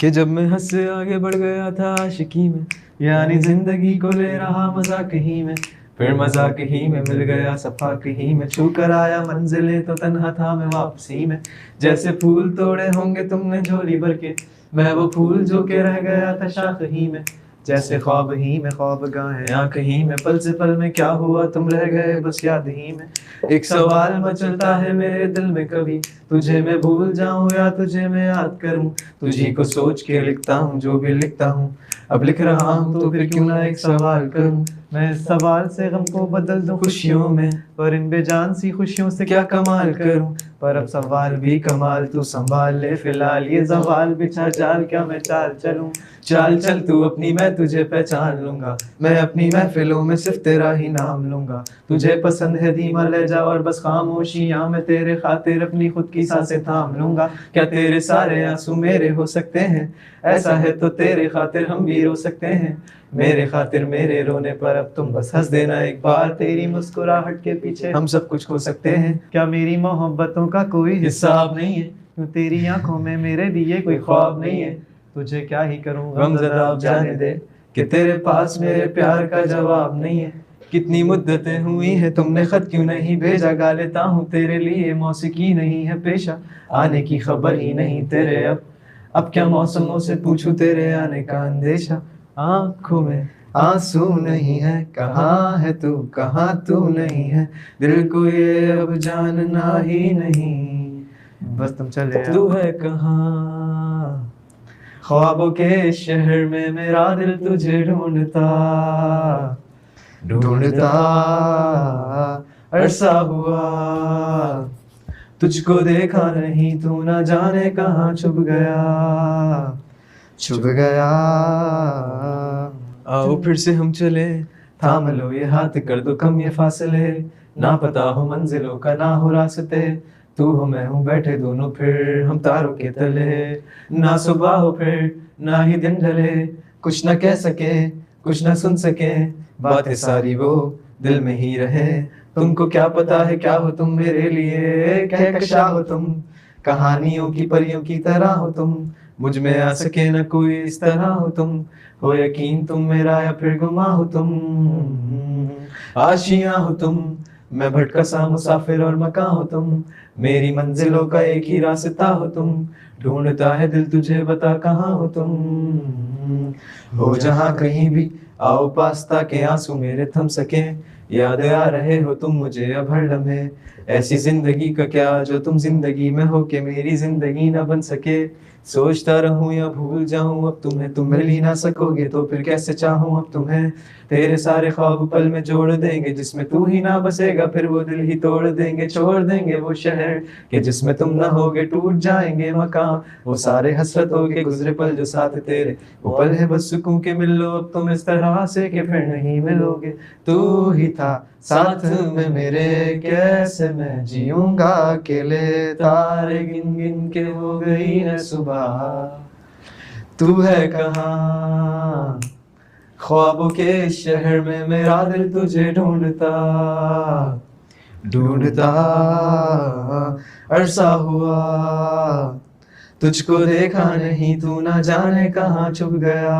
कि जब मैं हंस से आगे बढ़ गया था आशिकी में, यानी जिंदगी को ले रहा मजाक ही में, फिर मजाक ही में मिल गया सफाक ही में, छू कर आया मंजिले तो तन्हा था मैं वापसी में। जैसे फूल तोड़े होंगे तुमने झोली भर के, मैं वो फूल जो के रह गया था शाख ही में। जैसे ख्वाब ही में ख्वाब गाए आँख ही में, पल से पल में क्या हुआ तुम रह गए बस याद ही में। एक सवाल मचलता है मेरे दिल में कभी, तुझे मैं भूल जाऊं या तुझे मैं याद करूं। तुझी को सोच के लिखता हूँ जो भी लिखता हूँ, अब लिख रहा हूँ तो फिर क्यों ना एक सवाल करूं। मैं इस सवाल से गम को बदल दूं खुशियों में, पर इन बेजान सी खुशियों से क्या कमाल करूं। पर अब सवाल भी कमाल तू संभाल ले फिलहाल, ये सवाल बिछा जाल क्या मैं चाल चलूं। चाल चल तू अपनी मैं तुझे पहचान लूंगा, मैं अपनी महफिलों में सिर्फ तेरा ही नाम लूंगा। तुझे पसंद है धीमा ले जा और बस खामोशियां, मैं तेरे खातिर अपनी खुद की सांसें थाम लूंगा। क्या तेरे सारे आंसू मेरे हो सकते हैं, ऐसा है तो तेरे खातिर हम भी रो सकते हैं। मेरे खातिर मेरे रोने पर अब तुम बस हंस देना एक बार, तेरी मुस्कुराहट के पीछे हम सब कुछ खो सकते हैं। क्या मेरी मोहब्बतों का कोई हिसाब नहीं है, क्यों तेरी आंखों में मेरे लिए कोई ख्वाब नहीं है। तुझे क्या ही करूं गमज़दा अब जाने दे, कि तेरे पास मेरे प्यार का जवाब नहीं है। कितनी मुद्दतें हुई हैं तुमने खत क्यों नहीं भेजा, गा लेता हूँ तेरे लिए मौसीकी नहीं है पेशा। आने की खबर ही नहीं तेरे अब क्या मौसमों से पूछूं तेरे आने का अंदेशा। आँखों में आंसू नहीं है, कहाँ है तू कहाँ तू नहीं है, दिल को ये अब जानना ही नहीं, बस तुम चले तू है कहाँ। ख्वाबों के शहर में मेरा दिल तुझे ढूंढता ढूंढता अरसा हुआ, तुझको देखा नहीं तू ना जाने कहाँ छुप गया। आओ फिर से हम चले, थाम लो ये हाथ कर दो कम ये फासले, ना पता हो मंजिलों का ना हो रास्ते, तू हो मैं हूँ बैठे दोनों फिर हम तारों के तले। ना सुबह हो फिर ना ही दिन ढले, कुछ ना कह सके कुछ ना सुन सके, बातें सारी वो दिल में ही रहे। तुमको क्या पता है क्या हो तुम मेरे लिए, कहकशा हो तुम कहानियों की परियों की तरह हो तुम, मुझ में आ सके न कोई इस तरह हो तुम, हो यकीन तुम मेरा या फिर गुमा हो तुम। आशियां हो तुम मैं भटका सा मुसाफिर और मकां हो तुम, मेरी मंजिलों का एक ही रास्ता हो तुम, ढूंढता है दिल तुझे बता कहाँ हो तुम। हो जहाँ कहीं भी आओ पास ताकि आंसू मेरे थम सके, याद आ रहे हो तुम मुझे अब हर लम्हे, ऐसी जिंदगी का क्या जो तुम जिंदगी में हो के मेरी जिंदगी ना बन सके। सोचता रहूं या भूल जाऊं अब तुम्हें, तुम मिल ही ना सकोगे तो फिर कैसे चाहूं अब तुम्हें। तेरे सारे ख्वाब पल में जोड़ देंगे जिसमें तू ही ना बसेगा, फिर वो दिल ही तोड़ देंगे छोड़ देंगे वो शहर कि जिसमें तुम ना होगे, टूट जाएंगे मकान वो सारे हसरत होके गुजरे पल जो साथ तेरे, वो पल है बस सुकून के मिल लो अब तुम इस तरह से कि फिर नहीं मिलोगे। तू ही था साथ में मेरे, कैसे मैं जीऊंगा अकेले, तारे गिन गिन के हो गई है सुबह, तू है कहाँ। ख्वाबों के शहर में मेरा दिल तुझे ढूंढता ढूंढता अरसा हुआ, तुझको देखा नहीं तू ना जाने कहाँ छुप गया।